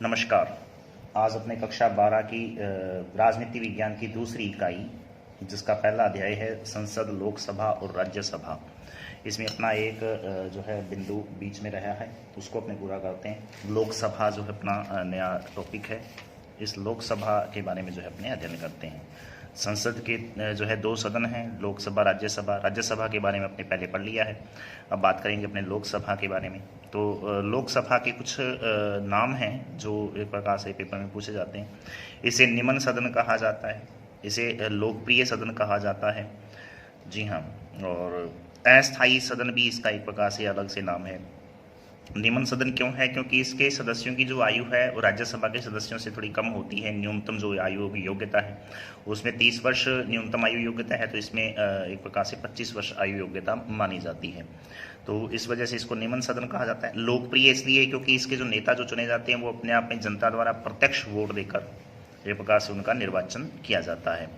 नमस्कार। आज अपने कक्षा 12 की राजनीति विज्ञान की दूसरी इकाई, जिसका पहला अध्याय है संसद, लोकसभा और राज्यसभा। इसमें अपना एक जो है बिंदु बीच में रहा है, उसको अपने पूरा करते हैं। लोकसभा जो है अपना नया टॉपिक है। इस लोकसभा के बारे में जो है अपने अध्ययन करते हैं। संसद के जो है दो सदन हैं, लोकसभा, राज्यसभा। राज्यसभा के बारे में अपने पहले पढ़ लिया है। अब बात करेंगे अपने लोकसभा के बारे में। तो लोकसभा के कुछ नाम हैं जो एक प्रकार से पेपर में पूछे जाते हैं। इसे निम्न सदन कहा जाता है, इसे लोकप्रिय सदन कहा जाता है। जी हाँ। और अस्थायी सदन भी इसका एक प्रकार से अलग से नाम है। निम्न सदन क्यों है? क्योंकि इसके सदस्यों की जो आयु है वो राज्यसभा के सदस्यों से थोड़ी कम होती है। न्यूनतम जो आयु योग्यता है उसमें 30 वर्ष न्यूनतम आयु योग्यता है, तो इसमें एक प्रकार से 25 वर्ष आयु योग्यता मानी जाती है। तो इस वजह से इसको निम्न सदन कहा जाता है। लोकप्रिय इसलिए क्योंकि इसके जो नेता जो चुने जाते हैं वो अपने आप में जनता द्वारा प्रत्यक्ष वोट देकर एक प्रकार से उनका निर्वाचन किया जाता है।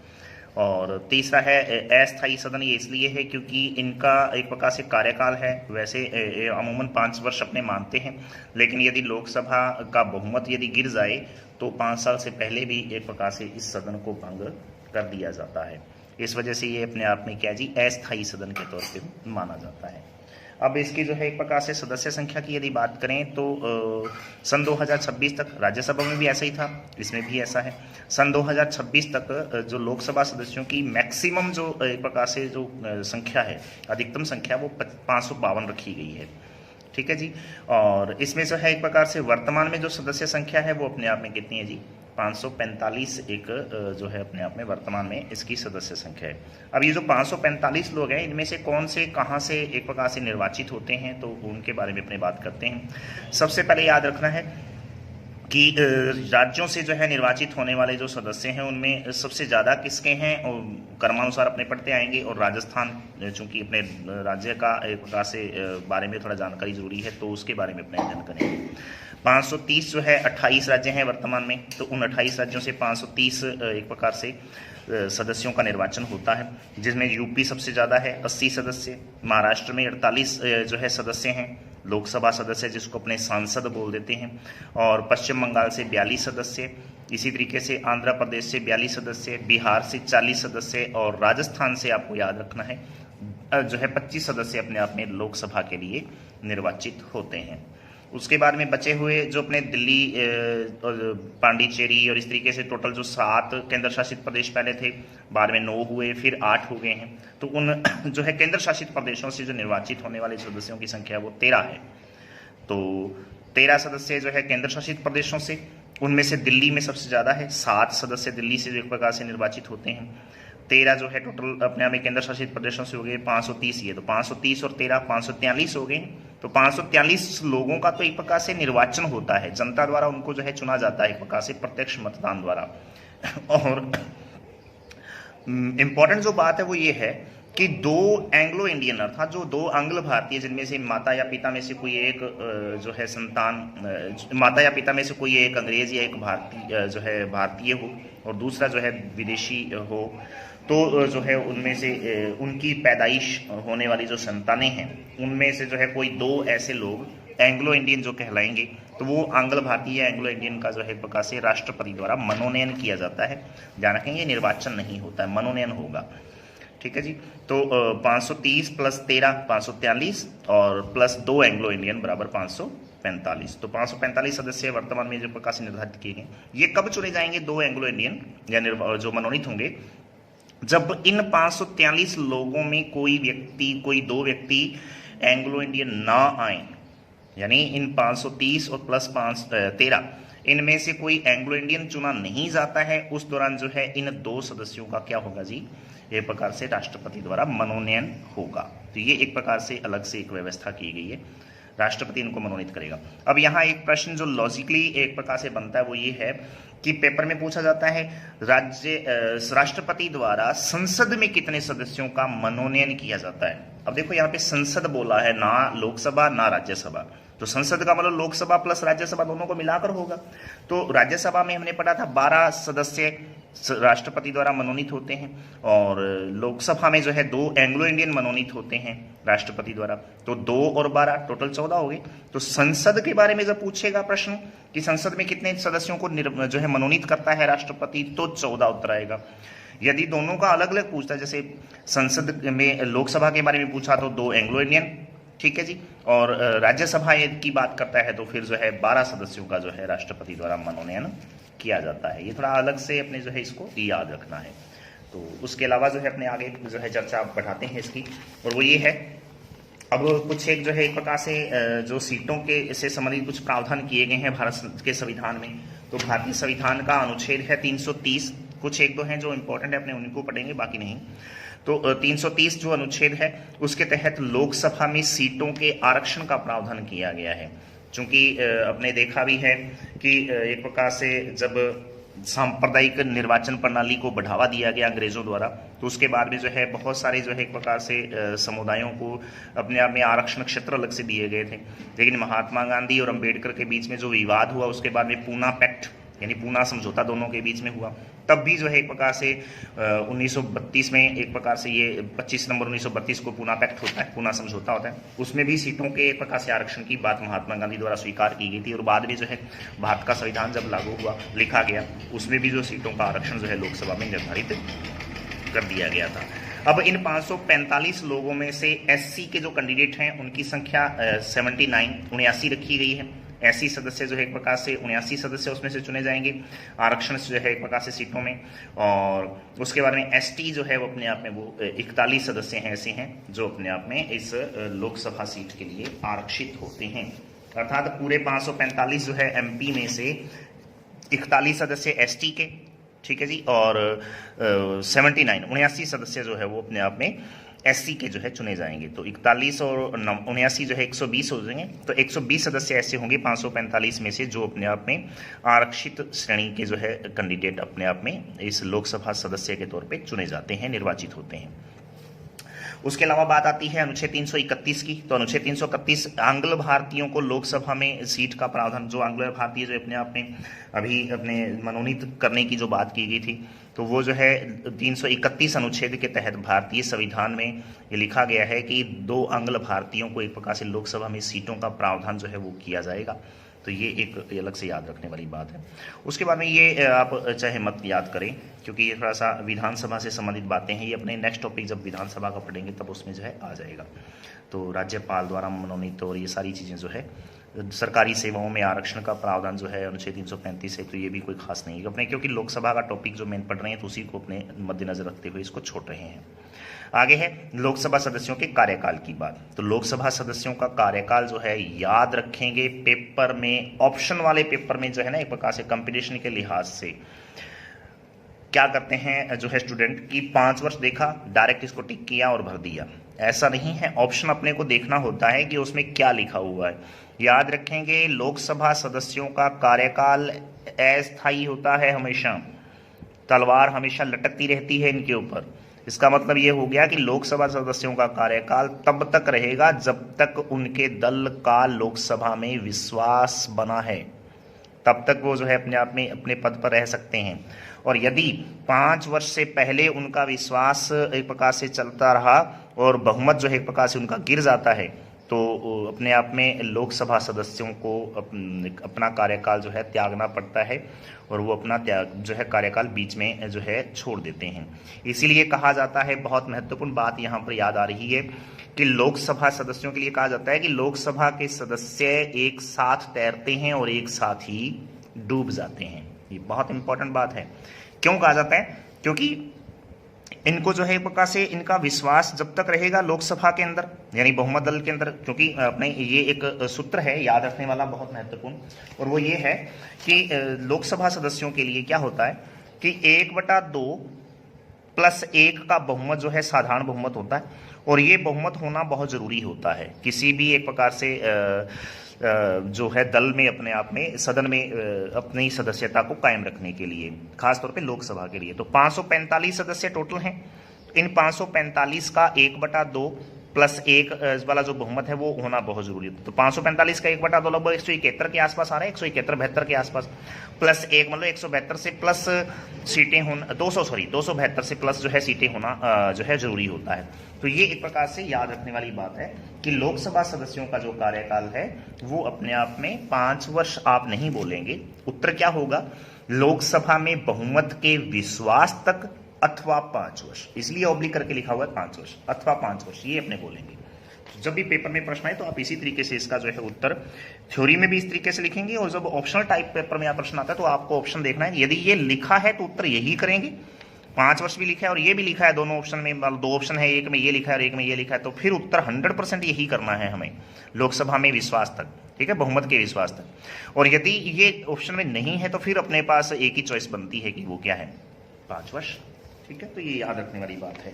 और तीसरा है अस्थायी सदन। ये इसलिए है क्योंकि इनका एक प्रकार से कार्यकाल है। वैसे अमूमन 5 वर्ष अपने मानते हैं, लेकिन यदि लोकसभा का बहुमत यदि गिर जाए तो 5 साल से पहले भी एक प्रकार से इस सदन को भंग कर दिया जाता है। इस वजह से ये अपने आप में क्या जी, अस्थायी सदन के तौर पर माना जाता है। अब इसकी जो है एक प्रकार से सदस्य संख्या की यदि बात करें तो सन 2026 तक राज्यसभा में भी ऐसा ही था, इसमें भी ऐसा है। सन 2026 तक जो लोकसभा सदस्यों की मैक्सिमम जो एक प्रकार से जो संख्या है, अधिकतम संख्या, वो 552 रखी गई है। ठीक है जी। और इसमें जो है एक प्रकार से वर्तमान में जो सदस्य संख्या है वो अपने आप में कितनी है जी, 545 एक जो है अपने आप में वर्तमान में इसकी सदस्य संख्या है। अब ये जो 545 लोग हैं, इनमें से कौन से कहाँ से एक प्रकार से निर्वाचित होते हैं, तो उनके बारे में अपने बात करते हैं। सबसे पहले याद रखना है कि राज्यों से जो है निर्वाचित होने वाले जो सदस्य हैं उनमें सबसे ज़्यादा किसके हैं, और क्रमानुसार अपने पढ़ते आएंगे। और राजस्थान चूंकि अपने राज्य का एक प्रकार से बारे में थोड़ा जानकारी जरूरी है, तो उसके बारे में अपने अध्ययन करेंगे। 530 जो है 28 राज्य हैं वर्तमान में, तो उन 28 राज्यों से 530 एक प्रकार से सदस्यों का निर्वाचन होता है, जिसमें यूपी सबसे ज़्यादा है, 80 सदस्य। महाराष्ट्र में 48 जो है सदस्य हैं, लोकसभा सदस्य, जिसको अपने सांसद बोल देते हैं। और पश्चिम बंगाल से 42 सदस्य, इसी तरीके से आंध्र प्रदेश से 42 सदस्य, बिहार से 40 सदस्य, और राजस्थान से आपको याद रखना है जो है 25 सदस्य अपने आप में लोकसभा के लिए निर्वाचित होते हैं। उसके बाद में बचे हुए जो अपने दिल्ली पांडिचेरी और इस तरीके से टोटल जो 7 केंद्र शासित प्रदेश पहले थे, बाद में 9 हुए, फिर 8 हो गए हैं। तो उन जो है केंद्र शासित प्रदेशों से जो निर्वाचित होने वाले सदस्यों की संख्या वो 13 है। तो 13 सदस्य जो है केंद्र शासित प्रदेशों से, उनमें से दिल्ली में सबसे ज़्यादा है, 7 सदस्य दिल्ली से जो एक प्रकार से निर्वाचित होते हैं। 13 जो है टोटल अपने आप में केंद्र शासित प्रदेशों से हो गए 530। ये तो 530 और 13 543 हो गए। तो 543 लोगों का तो एक प्रकार से निर्वाचन होता है, जनता द्वारा उनको जो है चुना जाता है एक प्रकार से प्रत्यक्ष मतदान द्वारा। और इंपॉर्टेंट जो बात है वो ये है कि 2 एंग्लो इंडियन, अर्थात जो 2 आंग्ल भारतीय, जिनमें से माता या पिता में से कोई एक जो है संतान, माता या पिता में से कोई एक अंग्रेज या एक भारतीय जो है भारतीय हो और दूसरा जो है विदेशी हो, तो जो है उनमें से उनकी पैदाइश होने वाली जो संतानें हैं, उनमें से जो है कोई 2 ऐसे लोग एंग्लो इंडियन जो कहलाएंगे, तो वो आंग्ल भारतीय या एंग्लो इंडियन का जो है प्रकार से राष्ट्रपति द्वारा मनोनयन किया जाता है। ध्यान रखें, ये निर्वाचन नहीं होता है, मनोनयन होगा। ठीक है जी। तो 530 प्लस 13 543 और प्लस 2 एंग्लो इंडियन बराबर 545। तो 545 सदस्य वर्तमान में जो प्रकार से निर्धारित किए गए। ये कब चुने जाएंगे 2 एंग्लो इंडियन या जो मनोनीत होंगे? जब इन 543 लोगों में कोई 2 व्यक्ति एंग्लो इंडियन ना आए, यानी इन 530 और प्लस 13 इनमें से कोई एंग्लो इंडियन चुना नहीं जाता है, उस दौरान जो है इन 2 सदस्यों का क्या होगा जी, एक प्रकार से राष्ट्रपति द्वारा मनोनयन होगा। तो ये एक प्रकार से अलग से एक व्यवस्था की गई है, राष्ट्रपति इनको मनोनीत करेगा। अब यहाँ एक प्रश्न जो लॉजिकली एक प्रकार से बनता है वो ये है कि पेपर में पूछा जाता है राष्ट्रपति द्वारा संसद में कितने सदस्यों का मनोनयन किया जाता है। अब देखो यहाँ पे संसद बोला है, ना लोकसभा ना राज्यसभा। तो संसद का मतलब लोकसभा प्लस राज्यसभा दोनों को मिलाकर होगा। तो राज्यसभा में हमने पढ़ा था 12 सदस्य राष्ट्रपति द्वारा मनोनीत होते हैं, और लोकसभा में जो है 2 एंग्लो इंडियन मनोनीत होते हैं राष्ट्रपति द्वारा। तो 2 और 12 टोटल 14 हो गए। तो संसद के बारे में जब पूछेगा प्रश्न कि संसद में कितने सदस्यों को जो है मनोनीत करता है राष्ट्रपति, तो 14 उत्तर आएगा। यदि दोनों का अलग अलग पूछता है, जैसे संसद में लोकसभा के बारे में पूछा तो 2 एंग्लो इंडियन, ठीक है जी, और राज्यसभा की बात करता है तो फिर जो है 12 सदस्यों का जो है राष्ट्रपति द्वारा मनोनयन किया जाता है। ये थोड़ा अलग से अपने जो है इसको याद रखना है। तो उसके अलावा जो है अपने आगे जो है चर्चा बढ़ाते हैं इसकी, और वो ये है अब कुछ एक जो है एक प्रकार से जो सीटों के से संबंधित कुछ प्रावधान किए गए हैं भारत के संविधान में। तो भारतीय संविधान का अनुच्छेद है 330, कुछ एक दो हैं जो इंपॉर्टेंट है, अपने उनको पढ़ेंगे, बाकी नहीं। तो 330 जो अनुच्छेद है उसके तहत लोकसभा में सीटों के आरक्षण का प्रावधान किया गया है। चूंकि अपने देखा भी है कि एक प्रकार से जब सांप्रदायिक निर्वाचन प्रणाली को बढ़ावा दिया गया अंग्रेजों द्वारा, तो उसके बाद में जो है बहुत सारे जो है एक प्रकार से समुदायों को अपने आप में आरक्षण क्षेत्र अलग से दिए गए थे। लेकिन महात्मा गांधी और अंबेडकर के बीच में जो विवाद हुआ, उसके बाद में पूना पैक्ट यानी पूना समझौता दोनों के बीच में हुआ, तब भी जो है एक प्रकार से 1932 में एक प्रकार से ये 25 नवंबर 1932 को पूना पैक्ट होता है, पूना समझौता होता है। उसमें भी सीटों के एक प्रकार से आरक्षण की बात महात्मा गांधी द्वारा स्वीकार की गई थी, और बाद में जो है भारत का संविधान जब लागू हुआ, लिखा गया, उसमें भी जो सीटों का आरक्षण जो है लोकसभा में निर्धारित कर दिया गया था। अब इन 545 लोगों में से एससी के जो कैंडिडेट हैं उनकी संख्या 79 रखी गई है। एससी सदस्य जो है एक प्रकार से 79 सदस्य उसमें से चुने जाएंगे आरक्षण जो है एक प्रकार से सीटों में। और उसके बारे में एसटी जो है वो अपने आप में वो 41 सदस्य हैं, ऐसे हैं जो अपने आप में इस लोकसभा सीट के लिए आरक्षित होते हैं। अर्थात पूरे 545 जो है एमपी में से 41 सदस्य एसटी के, ठीक है जी, और 79 सदस्य जो है वो अपने आप में एससी के जो है चुने जाएंगे। तो 41 और 79 जो है 120 हो जाएंगे। तो 120 सदस्य ऐसे होंगे 545 में से जो अपने आप में आरक्षित श्रेणी के जो है कैंडिडेट अपने आप में इस लोकसभा सदस्य के तौर पे चुने जाते हैं, निर्वाचित होते हैं। उसके अलावा बात आती है अनुच्छेद 331 की। तो अनुच्छेद 331 आंग्ल भारतीयों को लोकसभा में सीट का प्रावधान, जो आंग्ल भारतीय जो अपने आप में अभी अपने मनोनीत करने की जो बात की गई थी, तो वो जो है 331 अनुच्छेद के तहत भारतीय संविधान में ये लिखा गया है कि 2 आंग्ल भारतीयों को एक प्रकार से लोकसभा में सीटों का प्रावधान जो है वो किया जाएगा। तो ये एक अलग से याद रखने वाली बात है। उसके बाद में ये आप चाहे मत याद करें, क्योंकि ये थोड़ा सा विधानसभा से संबंधित बातें हैं। ये अपने नेक्स्ट टॉपिक जब विधानसभा का पढ़ेंगे तब उसमें जो है आ जाएगा। तो राज्यपाल द्वारा मनोनीत और ये सारी चीज़ें जो है, सरकारी सेवाओं में आरक्षण का प्रावधान जो है अनुच्छेद 335 है, तो ये भी कोई खास नहीं है अपने, क्योंकि लोकसभा का टॉपिक जो मेन पढ़ रहे हैं तो उसी को अपने मद्देनजर रखते हुए इसको छोड़ रहे हैं। आगे है लोकसभा सदस्यों के कार्यकाल की बात। तो लोकसभा सदस्यों का कार्यकाल जो है याद रखेंगे, पेपर में ऑप्शन वाले पेपर में जो है ना एक प्रकार से कंपटीशन के लिहाज से क्या करते हैं जो है स्टूडेंट की 5 वर्ष देखा, डायरेक्ट इसको टिक किया और भर दिया। ऐसा नहीं है, ऑप्शन अपने को देखना होता है कि उसमें क्या लिखा हुआ है। याद रखेंगे लोकसभा सदस्यों का कार्यकाल अस्थायी होता है, हमेशा तलवार हमेशा लटकती रहती है इनके ऊपर। इसका मतलब ये हो गया कि लोकसभा सदस्यों का कार्यकाल तब तक रहेगा जब तक उनके दल का लोकसभा में विश्वास बना है, तब तक वो जो है अपने आप में अपने पद पर रह सकते हैं। और यदि 5 वर्ष से पहले उनका विश्वास एक प्रकार से चलता रहा और बहुमत जो है एक प्रकार से उनका गिर जाता है, तो अपने आप में लोकसभा सदस्यों को अपना कार्यकाल जो है त्यागना पड़ता है, और वो अपना त्याग जो है कार्यकाल बीच में जो है छोड़ देते हैं। इसीलिए कहा जाता है, बहुत महत्वपूर्ण बात यहाँ पर याद आ रही है कि लोकसभा सदस्यों के लिए कहा जाता है कि लोकसभा के सदस्य एक साथ तैरते हैं और एक साथ ही डूब जाते हैं। ये बहुत इंपॉर्टेंट बात है। क्यों कहा जाता है? क्योंकि इनको जो है एक प्रकार से इनका विश्वास जब तक रहेगा लोकसभा के अंदर, यानी बहुमत दल के अंदर, क्योंकि अपने ये एक सूत्र है याद रखने वाला बहुत महत्वपूर्ण, और वो ये है कि लोकसभा सदस्यों के लिए क्या होता है कि 1/2 + 1 का बहुमत जो है साधारण बहुमत होता है, और ये बहुमत होना बहुत जरूरी होता है किसी भी एक प्रकार से जो है दल में अपने आप में सदन में अपनी सदस्यता को कायम रखने के लिए, खासतौर पे लोकसभा के लिए। तो 545 सदस्य टोटल हैं। इन 545 का 1/2 प्लस एक वाला जो बहुमत है वो होना बहुत जरूरी है। तो 545 का 1/2 लगभग 171 के आसपास आ रहा है, 171-72 के आसपास, प्लस एक मतलब 172 से प्लस सीटें होना 272 से प्लस जो है सीटें होना जो है जरूरी होता है। तो ये एक प्रकार से याद रखने वाली बात है कि लोकसभा सदस्यों का जो कार्यकाल है वो अपने आप में 5 वर्ष आप नहीं बोलेंगे। उत्तर क्या होगा, लोकसभा में बहुमत के विश्वास तक अथवा 5 वर्ष, इसलिए ऑब्लिक करके लिखा हुआ है 5 वर्ष अथवा 5 वर्ष, ये अपने बोलेंगे। तो जब भी पेपर में प्रश्न आए तो आप इसी तरीके से इसका जो है उत्तर थ्योरी में भी इस तरीके से लिखेंगे, और जब ऑप्शनल टाइप पेपर में प्रश्न आता है तो आपको ऑप्शन देखना है, यदि ये लिखा है तो उत्तर यही करेंगे। 5 वर्ष भी लिखा है और ये भी लिखा है, दोनों ऑप्शन में, 2 ऑप्शन है, एक में ये लिखा है और एक में ये लिखा है, तो फिर उत्तर 100% यही करना है हमें, लोकसभा में विश्वास तक, ठीक है, बहुमत के विश्वास तक। और यदि ये ऑप्शन में नहीं है तो फिर अपने पास एक ही चॉइस बनती है कि वो क्या है, 5 वर्ष, ठीक है। तो ये याद रखने वाली बात है।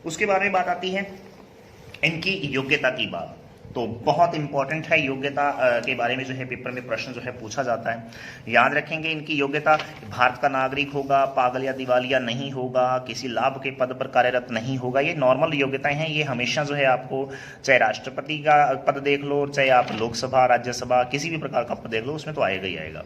उसके बारे में बात आती है इनकी योग्यता की बात, तो बहुत इंपॉर्टेंट है योग्यता के बारे में जो है पेपर में प्रश्न जो है पूछा जाता है। याद रखेंगे इनकी योग्यता, भारत का नागरिक होगा, पागल या दिवालिया नहीं होगा, किसी लाभ के पद पर कार्यरत नहीं होगा, ये नॉर्मल योग्यताएं हैं। ये हमेशा जो है आपको, चाहे राष्ट्रपति का पद देख लो, चाहे आप लोकसभा, राज्यसभा, किसी भी प्रकार का पद देख लो, उसमें तो आएगा ही आएगा।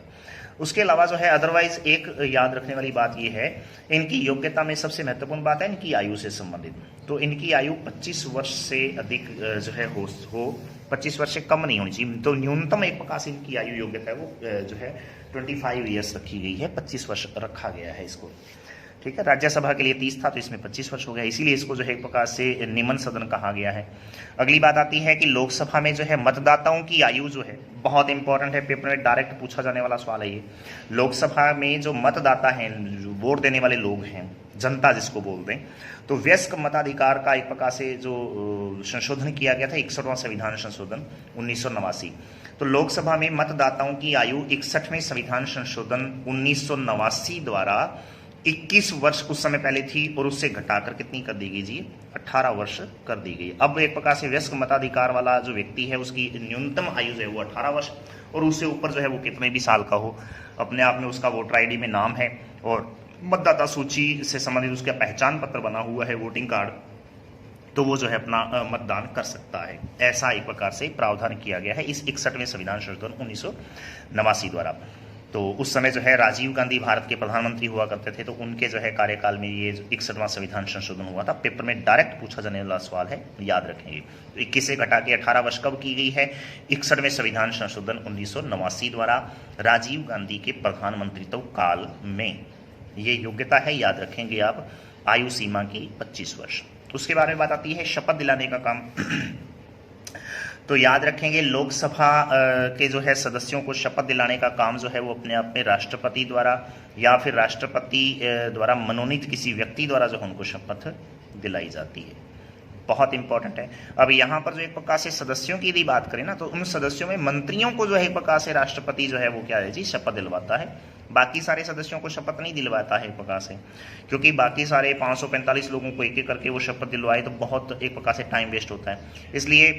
उसके अलावा जो है अदरवाइज एक याद रखने वाली बात यह है, इनकी योग्यता में सबसे महत्वपूर्ण बात है इनकी आयु से संबंधित। तो इनकी आयु 25 वर्ष से अधिक जो है हो 25 वर्ष से कम नहीं होनी चाहिए। तो न्यूनतम एक प्रकार से इनकी आयु योग्यता है वो जो है 25 ईयर्स रखी गई है, 25 वर्ष रखा गया है इसको, ठीक है। राज्यसभा के लिए 30 था तो इसमें 25 वर्ष हो गया, इसीलिए इसको जो है एक प्रकार से निम्न सदन कहा गया है। अगली बात आती है कि लोकसभा में जो है मतदाताओं की आयु जो है बहुत इंपॉर्टेंट है, पेपर में डायरेक्ट पूछा जाने वाला सवाल है ये। लोकसभा में जो मतदाता हैं, जो वोट देने वाले लोग हैं, जनता जिसको बोलते हैं, तो वयस्क मताधिकार का एक प्रकार से जो संशोधन किया गया था, 61वां संविधान संशोधन 1989। तो लोकसभा में मतदाताओं की आयु 61वें संविधान संशोधन 1989 द्वारा 21 वर्ष उस समय पहले थी और उससे घटाकर कितनी कर दी गई जी, 18 वर्ष कर दी गई। अब एक प्रकार से वयस्क मताधिकार वाला जो व्यक्ति है उसकी न्यूनतम आयु जो है वो 18 वर्ष, और उससे ऊपर जो है वो कितने भी साल का हो, अपने आप में उसका वोटर आईडी में नाम है और मतदाता सूची से संबंधित उसका पहचान पत्र बना हुआ है, वोटिंग कार्ड, तो वो जो है अपना मतदान कर सकता है। ऐसा एक प्रकार से प्रावधान किया गया है इस 61वें संविधान संशोधन 1989 द्वारा। तो उस समय जो है राजीव गांधी भारत के प्रधानमंत्री हुआ करते थे, तो उनके जो है कार्यकाल में ये 61वां संविधान संशोधन हुआ था। पेपर में डायरेक्ट पूछा जाने वाला सवाल है, याद रखेंगे। तो 21 से घटा के 18 वर्ष कब की गई है, 61वें संविधान संशोधन 1989 द्वारा राजीव गांधी के प्रधानमंत्रित्व काल में। ये योग्यता है, याद रखेंगे आप, आयु सीमा की 25 वर्ष। उसके बारे में बात आती है शपथ दिलाने का काम। तो याद रखेंगे लोकसभा के जो है सदस्यों को शपथ दिलाने का काम जो है वो अपने आप में राष्ट्रपति द्वारा या फिर राष्ट्रपति द्वारा मनोनीत किसी व्यक्ति द्वारा जो है उनको शपथ दिलाई जाती है, बहुत इंपॉर्टेंट है। अब यहाँ पर जो एक प्रकार से सदस्यों की यदि बात करें ना, तो उन सदस्यों में मंत्रियों को जो है एक प्रकार से राष्ट्रपति जो है वो क्या है जी, शपथ दिलवाता है। बाकी सारे सदस्यों को शपथ नहीं दिलवाता है एक प्रकार से, क्योंकि बाकी सारे 545 लोगों को एक एक करके वो शपथ दिलवाए तो बहुत एक प्रकार से टाइम वेस्ट होता है। इसलिए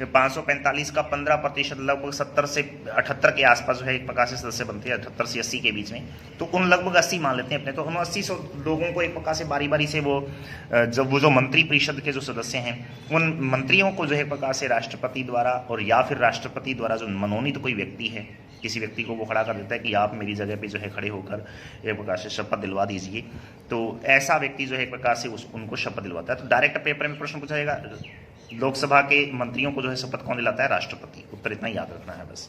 545 का 15% लगभग 70 से 78 के आसपास जो है एक प्रकार से सदस्य बनते हैं, 78 से 80 के बीच में। तो उन लगभग 80 मान लेते हैं अपने, तो उन 80 लोगों को एक प्रकार से बारी बारी से वो जो मंत्री परिषद के जो सदस्य हैं उन मंत्रियों को जो है एक प्रकार से राष्ट्रपति द्वारा और या फिर राष्ट्रपति द्वारा जो मनोनीत कोई व्यक्ति है, किसी व्यक्ति को वो खड़ा कर देता है कि आप मेरी जगह पे जो है खड़े होकर एक प्रकार से शपथ दिलवा दीजिए। तो ऐसा व्यक्ति जो है एक प्रकार से उनको शपथ दिलवाता है। तो डायरेक्ट पेपर में प्रश्न पूछा जाएगा, लोकसभा के मंत्रियों को जो है शपथ कौन दिलाता है, राष्ट्रपति। उत्तर इतना याद रखना है बस।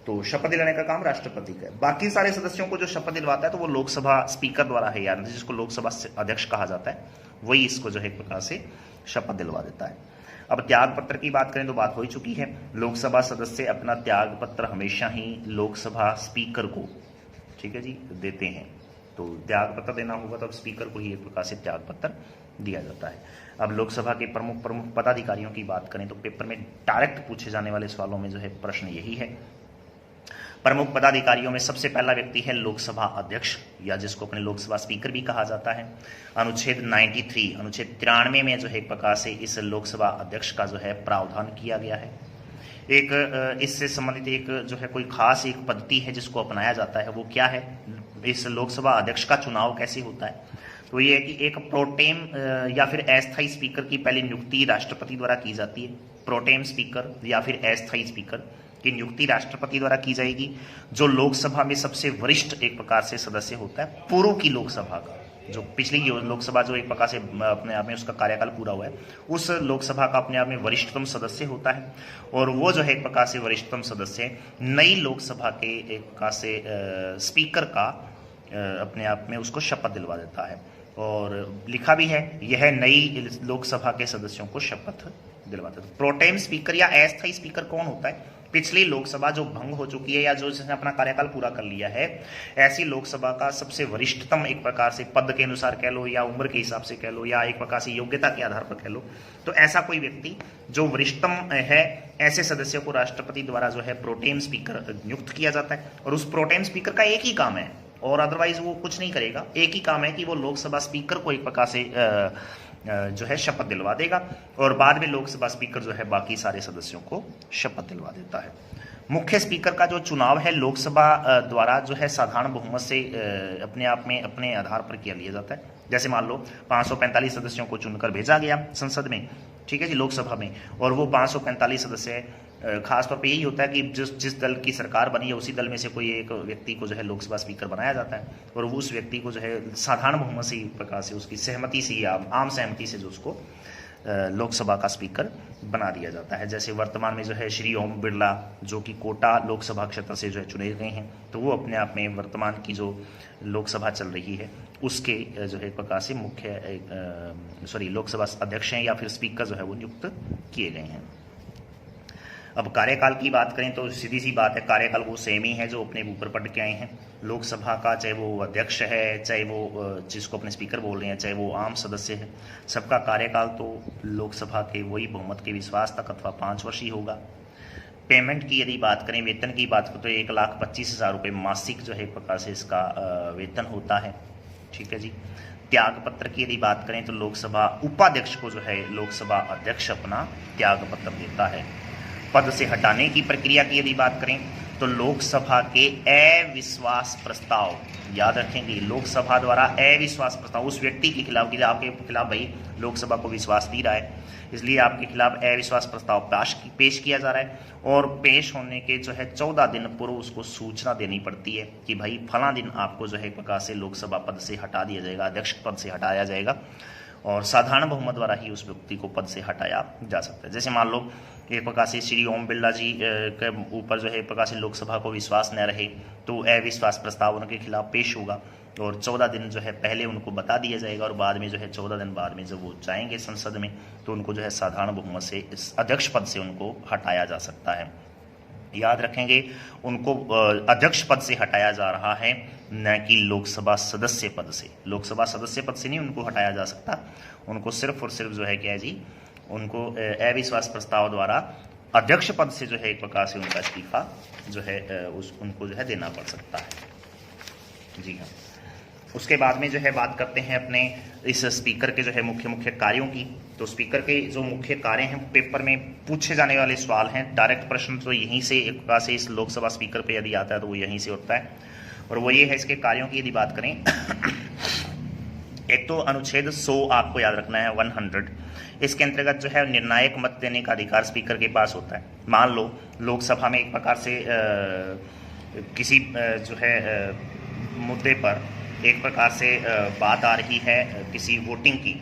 तो शपथ दिलाने का काम राष्ट्रपति का है। बाकी सारे सदस्यों को जो शपथ दिलवाता है तो वो लोकसभा स्पीकर द्वारा है, यार जिसको लोकसभा अध्यक्ष कहा जाता है, वही इसको जो है एक प्रकार से शपथ दिलवा देता है। अब त्याग पत्र की बात करें तो बात हो ही चुकी है। लोकसभा सदस्य अपना त्याग पत्र हमेशा ही लोकसभा स्पीकर को, ठीक है जी, देते हैं। तो त्याग पत्र देना होगा तो स्पीकर को ही एक प्रकार से त्याग पत्र दिया जाता है। अब लोकसभा के प्रमुख पदाधिकारियों की बात करें तो पेपर में डायरेक्ट पूछे जाने वाले सवालों में जो है प्रश्न यही है। प्रमुख पदाधिकारियों में सबसे पहला व्यक्ति है लोकसभा अध्यक्ष, या जिसको अपने लोकसभा स्पीकर भी कहा जाता है। अनुच्छेद 93 में जो है एक प्रकार से इस लोकसभा अध्यक्ष का जो है प्रावधान किया गया है। एक इससे संबंधित एक जो है कोई खास एक पद्धति है जिसको अपनाया जाता है, वो क्या है, इस लोकसभा अध्यक्ष का चुनाव कैसे होता है। तो ये है कि एक प्रोटेम या फिर अस्थायी स्पीकर की पहले नियुक्ति राष्ट्रपति द्वारा की जाती है। प्रोटेम स्पीकर या फिर अस्थायी स्पीकर की नियुक्ति राष्ट्रपति द्वारा की जाएगी। जो लोकसभा में सबसे वरिष्ठ एक प्रकार से सदस्य होता है पूर्व की लोकसभा का, जो पिछली लोकसभा जो एक प्रकार से अपने आप में उसका कार्यकाल पूरा हुआ है, उस लोकसभा का अपने आप में वरिष्ठतम सदस्य होता है। और वो जो है एक प्रकार से वरिष्ठतम सदस्य नई लोकसभा के एक प्रकार से स्पीकर का अपने आप में उसको शपथ दिलवा देता है। और लिखा भी है, यह नई लोकसभा के सदस्यों को शपथ दिलवाता है। प्रोटेम स्पीकर या अस्थायी स्पीकर कौन होता है? पिछली लोकसभा जो भंग हो चुकी है या जो जिसने अपना कार्यकाल पूरा कर लिया है, ऐसी लोकसभा का सबसे वरिष्ठतम एक प्रकार से पद के अनुसार कह लो या उम्र के हिसाब से कह लो या एक प्रकार से योग्यता के आधार पर कह लो, तो ऐसा कोई व्यक्ति जो वरिष्ठतम है, ऐसे सदस्य को राष्ट्रपति द्वारा जो है प्रोटेम स्पीकर नियुक्त किया जाता है। और उस प्रोटेम स्पीकर का एक ही काम है और अदरवाइज वो कुछ नहीं करेगा, एक ही काम है कि वो लोकसभा स्पीकर को एक प्रकार से जो है शपथ दिलवा देगा और बाद में लोकसभा स्पीकर जो है बाकी सारे सदस्यों को शपथ दिलवा देता है। मुख्य स्पीकर का जो चुनाव है लोकसभा द्वारा जो है साधारण बहुमत से अपने आप में अपने आधार पर किया लिया जाता है। जैसे मान लो 545 सदस्यों को चुनकर भेजा गया संसद में, ठीक है जी, लोकसभा में, और वो 545 सदस्य खासतौर पे यही होता है कि जिस दल की सरकार बनी है उसी दल में से कोई एक व्यक्ति को जो है लोकसभा स्पीकर बनाया जाता है और वो उस व्यक्ति को जो है साधारण बहुमत से प्रकार से उसकी सहमति से या आम सहमति से जो उसको लोकसभा का स्पीकर बना दिया जाता है। जैसे वर्तमान में जो है श्री ओम बिरला जो कि कोटा लोकसभा क्षेत्र से जो है चुने गए हैं, तो वो अपने आप में वर्तमान की जो लोकसभा चल रही है उसके जो है एक प्रकार से मुख्य लोकसभा अध्यक्ष हैं या फिर स्पीकर जो है वो नियुक्त किए गए हैं। अब कार्यकाल की बात करें तो सीधी सी बात है, कार्यकाल वो सेम ही है जो अपने ऊपर पढ़ के आए हैं लोकसभा का, चाहे वो अध्यक्ष है, चाहे वो जिसको अपने स्पीकर बोल रहे हैं, चाहे वो आम सदस्य है, सबका कार्यकाल तो लोकसभा के वही बहुमत के विश्वास तक अथवा 5 वर्ष ही होगा। पेमेंट की यदि बात करें, वेतन की बात करें तो 1,25,000 रुपये मासिक जो है एक प्रकार से इसका वेतन होता है, ठीक है जी। त्याग पत्र की यदि बात करें तो लोकसभा उपाध्यक्ष को जो है लोकसभा अध्यक्ष अपना त्याग पत्र देता है। पद से हटाने की प्रक्रिया की यदि बात करें तो लोकसभा के अविश्वास प्रस्ताव, याद रखेंगे, लोकसभा द्वारा अविश्वास प्रस्ताव उस व्यक्ति के खिलाफ कि आपके खिलाफ भाई लोकसभा को विश्वास नहीं रहा है, इसलिए आपके खिलाफ अविश्वास प्रस्ताव पेश किया जा रहा है और पेश होने के जो है 14 दिन पूर्व उसको सूचना देनी पड़ती है कि भाई फला दिन आपको जो है प्रकार से लोकसभा पद से हटा दिया जाएगा, अध्यक्ष पद से हटाया जाएगा और साधारण बहुमत द्वारा ही उस व्यक्ति को पद से हटाया जा सकता है। जैसे मान लो एक प्रकार से श्री ओम बिरला जी के ऊपर जो है एक प्रकार से लोकसभा को विश्वास न रहे तो अविश्वास प्रस्ताव उनके खिलाफ पेश होगा और 14 दिन जो है पहले उनको बता दिया जाएगा और बाद में जो है 14 दिन बाद में जब वो जाएंगे संसद में तो उनको जो है साधारण बहुमत से इस अध्यक्ष पद से उनको हटाया जा सकता है। याद रखेंगे, उनको अध्यक्ष पद से हटाया जा रहा है, न कि लोकसभा सदस्य पद से। लोकसभा सदस्य पद से नहीं उनको हटाया जा सकता, उनको सिर्फ और सिर्फ जो है क्या है जी, उनको अविश्वास प्रस्ताव द्वारा अध्यक्ष पद से जो है एक प्रकार से उनका इस्तीफा जो है उनको जो है देना पड़ सकता है। जी हाँ, उसके बाद में जो है बात करते हैं अपने इस स्पीकर के जो है मुख्य मुख्य कार्यों की। तो स्पीकर के जो मुख्य कार्य हैं, पेपर में पूछे जाने वाले सवाल हैं, डायरेक्ट प्रश्न तो यहीं से एक प्रकार से इस लोकसभा स्पीकर पे यदि आता है तो वो यहीं से होता है और वो ये है इसके कार्यों की यदि बात करें एक तो अनुच्छेद 100 आपको याद रखना है, 100, इसके अंतर्गत जो है निर्णायक मत देने का अधिकार स्पीकर के पास होता है। मान लो लोकसभा में एक प्रकार से किसी जो है मुद्दे पर एक प्रकार से बात आ रही है किसी वोटिंग की,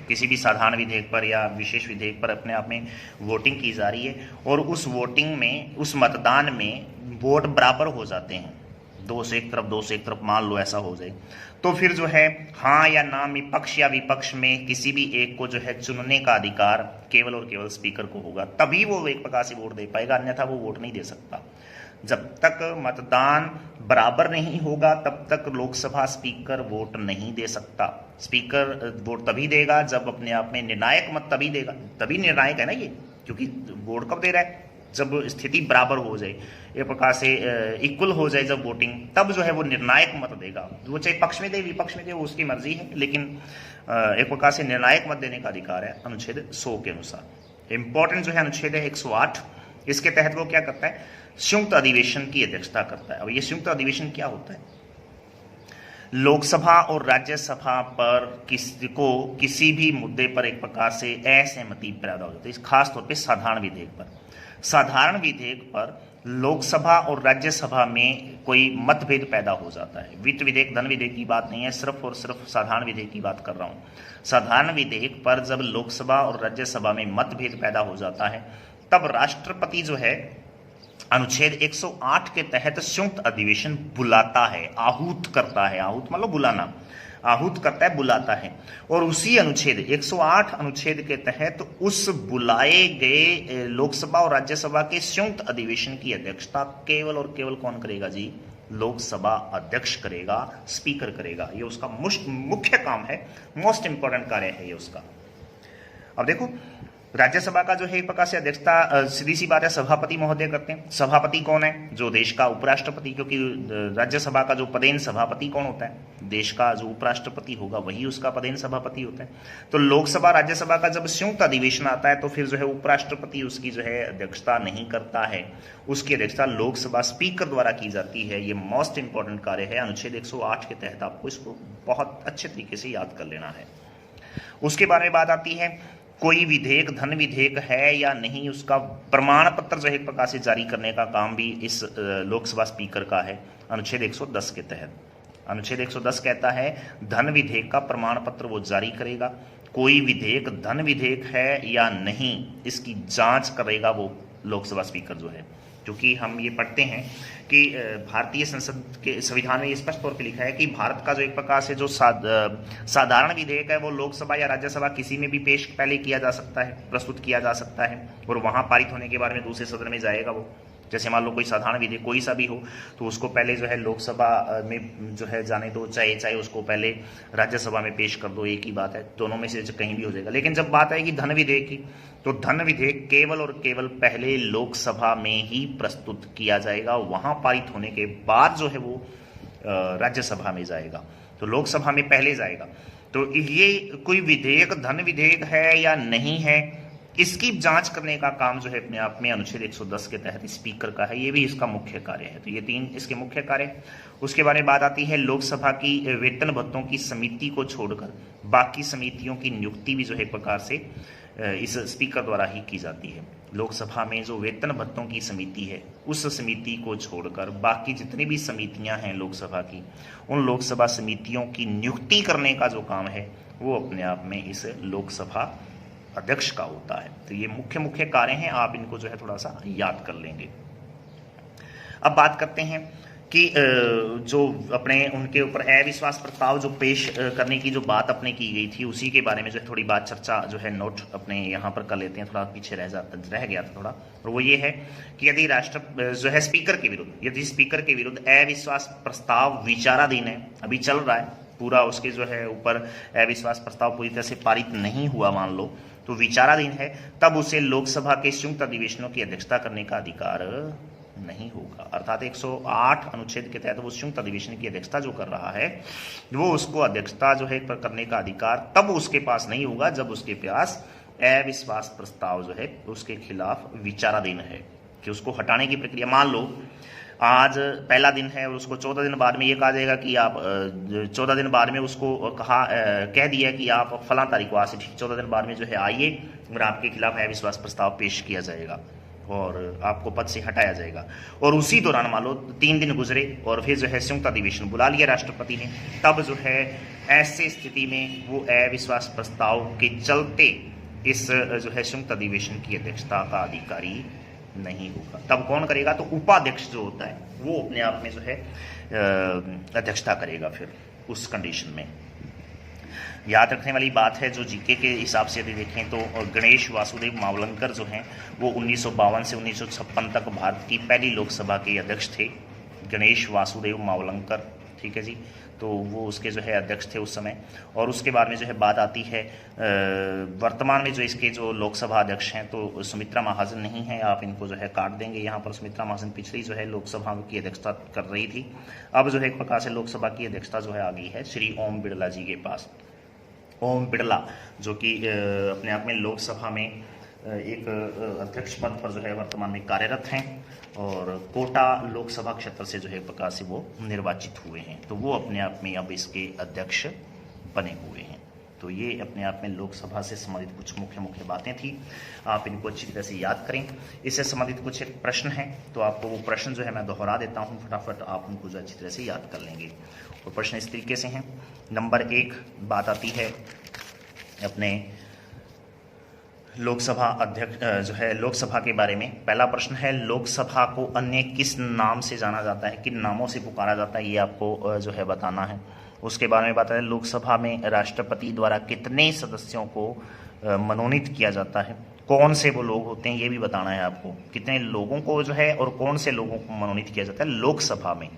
किसी भी साधारण विधेयक पर या विशेष विधेयक पर अपने आप में वोटिंग की जा रही है और उस वोटिंग में, उस मतदान में वोट बराबर हो जाते हैं, 2 से एक तरफ 2 से एक तरफ, मान लो ऐसा हो जाए, तो फिर जो है हाँ या ना में पक्ष या विपक्ष में किसी भी एक को जो है चुनने का अधिकार केवल और केवल स्पीकर को होगा, तभी वो एक प्रकार से वोट दे पाएगा, अन्यथा वो वोट नहीं दे सकता। जब तक मतदान बराबर नहीं होगा तब तक लोकसभा स्पीकर वोट नहीं दे सकता। स्पीकर वोट तभी देगा जब अपने आप में निर्णायक मत तभी देगा, तभी निर्णायक है ना ये, क्योंकि वोट कब दे रहा है, जब स्थिति बराबर हो जाए, एक प्रकार से इक्वल हो जाए जब वोटिंग, तब जो है वो निर्णायक मत देगा। वो चाहे पक्ष में दे विपक्ष में दे वो उसकी मर्जी है, लेकिन एक प्रकार से निर्णायक मत देने का अधिकार है अनुच्छेद 100 के अनुसार। इंपॉर्टेंट जो है अनुच्छेद है 108, इसके तहत वो क्या करता है, संयुक्त अधिवेशन की अध्यक्षता करता है। अब ये संयुक्त अधिवेशन क्या होता है? लोकसभा और राज्यसभा पर किसी भी मुद्दे पर एक प्रकार से असहमति पैदा हो जाती है, खास तौर पे साधारण विधेयक पर। साधारण विधेयक पर लोकसभा और राज्यसभा में कोई मतभेद पैदा हो जाता है। वित्त विधेयक, धन विधेयक की बात नहीं है, सिर्फ और सिर्फ साधारण विधेयक की बात कर रहा हूं। साधारण विधेयक पर जब लोकसभा और राज्यसभा में मतभेद पैदा हो जाता है, तब राष्ट्रपति जो है अनुच्छेद 108 के तहत संयुक्त अधिवेशन बुलाता है, आहूत करता है। आहूत मतलब बुलाना, आहूत करता है, बुलाता है। और उसी अनुच्छेद 108 अनुच्छेद के तहत उस बुलाए गए लोकसभा और राज्यसभा के संयुक्त अधिवेशन की अध्यक्षता केवल और केवल कौन करेगा जी? लोकसभा अध्यक्ष करेगा, स्पीकर करेगा। ये उसका मुख्य काम है, मोस्ट इंपॉर्टेंट कार्य है ये उसका। अब देखो, राज्यसभा का जो है एक प्रकार से अध्यक्षता सीधी सी बात है सभापति महोदय करते हैं। सभापति कौन है? जो देश का उपराष्ट्रपति, क्योंकि राज्यसभा का जो पदेन सभापति कौन होता है? देश का जो उपराष्ट्रपति होगा वही उसका पदेन सभापति होता है। तो लोकसभा राज्यसभा का जब संयुक्त अधिवेशन आता है तो फिर जो है उपराष्ट्रपति उसकी जो है अध्यक्षता नहीं करता है, उसकी अध्यक्षता लोकसभा स्पीकर द्वारा की जाती है। ये मोस्ट इंपॉर्टेंट कार्य है, अनुच्छेद 108 के तहत आपको इसको बहुत अच्छे तरीके से याद कर लेना है। उसके बारे में बात आती है, कोई विधेयक धन विधेयक है या नहीं, उसका प्रमाण पत्र जो है एक प्रकार से जारी करने का काम भी इस लोकसभा स्पीकर का है, अनुच्छेद 110 के तहत। अनुच्छेद 110 कहता है धन विधेयक का प्रमाण पत्र वो जारी करेगा। कोई विधेयक धन विधेयक है या नहीं, इसकी जांच करेगा वो लोकसभा स्पीकर जो है। क्योंकि हम ये पढ़ते हैं कि भारतीय संसद के संविधान में ये स्पष्ट तौर पे लिखा है कि भारत का जो एक प्रकार से जो साधारण विधेयक है वो लोकसभा या राज्यसभा किसी में भी पेश पहले किया जा सकता है, प्रस्तुत किया जा सकता है, और वहां पारित होने के बाद में दूसरे सदन में जाएगा वो। जैसे मान लो कोई साधारण विधेयक कोई सा भी हो तो उसको पहले जो है लोकसभा में जो है जाने दो, चाहे उसको पहले राज्यसभा में पेश कर दो, एक ही बात है, दोनों में से कहीं भी हो जाएगा। लेकिन जब बात आएगी धन विधेयक की, तो धन विधेयक केवल और केवल पहले लोकसभा में ही प्रस्तुत किया जाएगा, वहां पारित होने के बाद जो है वो राज्यसभा में जाएगा। तो लोकसभा में पहले जाएगा। तो ये कोई विधेयक धन विधेयक है या नहीं है, इसकी जांच करने का काम जो है अपने आप में अनुच्छेद 110 के तहत स्पीकर का है। ये भी इसका मुख्य कार्य है। तो ये तीन इसके मुख्य कार्य। उसके बारे में बात आती है, लोकसभा की वेतन भत्तों की समिति को छोड़कर बाकी समितियों की नियुक्ति भी जो है एक प्रकार से इस स्पीकर द्वारा ही की जाती है। लोकसभा में जो वेतन भत्तों की समिति है, उस समिति को छोड़कर बाकी जितनी भी समितियां हैं लोकसभा की, उन लोकसभा समितियों की नियुक्ति करने का जो काम है वो अपने आप में इस लोकसभा अध्यक्ष का होता है। तो ये मुख्य कार्य हैं, आप इनको जो है थोड़ा सा याद कर लेंगे। अब बात करते हैं कि जो अपने उनके ऊपर अविश्वास प्रस्ताव जो पेश करने की जो बात अपने की गई थी, उसी के बारे में जो है थोड़ी बात चर्चा जो है नोट अपने यहाँ पर कर लेते हैं। थोड़ा पीछे रह गया था थोड़ा, और वो ये है कि यदि जो है स्पीकर के विरुद्ध अविश्वास प्रस्ताव विचाराधीन है, अभी चल रहा है पूरा, उसके जो है ऊपर अविश्वास प्रस्ताव पूरी तरह से पारित नहीं हुआ मान लो, तो विचाराधीन है, तब उसे लोकसभा के संयुक्त अधिवेशनों की अध्यक्षता करने का अधिकार नहीं होगा। अर्थात 108 अनुच्छेद के तहत वो संयुक्त अधिवेशन की अध्यक्षता जो कर रहा है, वो उसको अध्यक्षता जो है करने का अधिकार तब उसके पास नहीं होगा जब उसके पास अविश्वास प्रस्ताव जो है उसके खिलाफ विचाराधीन है, कि उसको हटाने की प्रक्रिया। मान लो आज पहला दिन है और उसको 14 दिन बाद में ये कहा जाएगा कि आप 14 दिन बाद में उसको कह दिया कि आप फलां तारीख को, आज से ठीक 14 दिन बाद में जो है आइए और आपके खिलाफ अविश्वास प्रस्ताव पेश किया जाएगा और आपको पद से हटाया जाएगा। और उसी दौरान मान लो 3 दिन गुजरे और फिर जो है संयुक्त अधिवेशन बुला लिया राष्ट्रपति ने, तब जो है ऐसे स्थिति में वो अविश्वास प्रस्ताव के चलते इस जो है संयुक्त अधिवेशन की अध्यक्षता का अधिकारी नहीं होगा। तब कौन करेगा? तो उपाध्यक्ष जो होता है वो अपने आप में जो है अध्यक्षता करेगा। फिर उस कंडीशन में याद रखने वाली बात है, जो जीके के हिसाब से यदि देखें तो गणेश वासुदेव मावलंकर जो हैं वो 1952 से 1956 तक भारत की पहली लोकसभा के अध्यक्ष थे। गणेश वासुदेव मावलंकर, ठीक है जी, तो वो उसके जो है अध्यक्ष थे उस समय। और उसके बाद में जो है बात आती है वर्तमान में जो इसके जो लोकसभा अध्यक्ष हैं तो सुमित्रा महाजन नहीं है, आप इनको जो है काट देंगे यहाँ पर। सुमित्रा महाजन पिछली जो है लोकसभा की अध्यक्षता कर रही थी, अब जो है एक प्रकार से लोकसभा की अध्यक्षता जो है आ गई है श्री ओम बिड़ला जी के पास। ओम बिड़ला जो कि अपने आप में लोकसभा में एक अध्यक्ष पद पर जो है वर्तमान में कार्यरत हैं और कोटा लोकसभा क्षेत्र से जो है प्रकार से वो निर्वाचित हुए हैं। तो वो अपने आप में अब इसके अध्यक्ष बने हुए हैं। तो ये अपने आप में लोकसभा से संबंधित कुछ मुख्य बातें थी। आप इनको अच्छी तरह से याद करें। इससे संबंधित कुछ एक प्रश्न है, तो आपको वो प्रश्न जो है मैं दोहरा देता हूँ, फटाफट आप उनको जो अच्छी तरह से याद कर लेंगे। और प्रश्न इस तरीके से हैं। नंबर 1 बात आती है अपने लोकसभा अध्यक्ष जो है लोकसभा के बारे में। पहला प्रश्न है, लोकसभा को अन्य किस नाम से जाना जाता है, किन नामों से पुकारा जाता है, ये आपको जो है बताना है। उसके बारे में बात है, लोकसभा में राष्ट्रपति द्वारा कितने सदस्यों को मनोनीत किया जाता है, कौन से वो लोग होते हैं ये भी बताना है आपको, कितने लोगों को जो है और कौन से लोगों को मनोनीत किया जाता है लोकसभा में।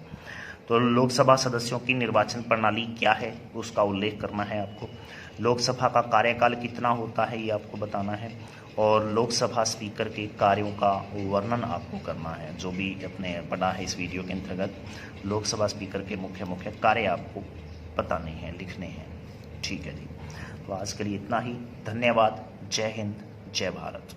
तो लोकसभा सदस्यों की निर्वाचन प्रणाली क्या है उसका उल्लेख करना है आपको। लोकसभा का कार्यकाल कितना होता है ये आपको बताना है। और लोकसभा स्पीकर के कार्यों का वर्णन आपको करना है। जो भी अपने पढ़ा है इस वीडियो के अंतर्गत, लोकसभा स्पीकर के मुख्य कार्य आपको बताने हैं, लिखने हैं। ठीक है जी, तो आज के लिए इतना ही। धन्यवाद। जय हिंद, जय भारत।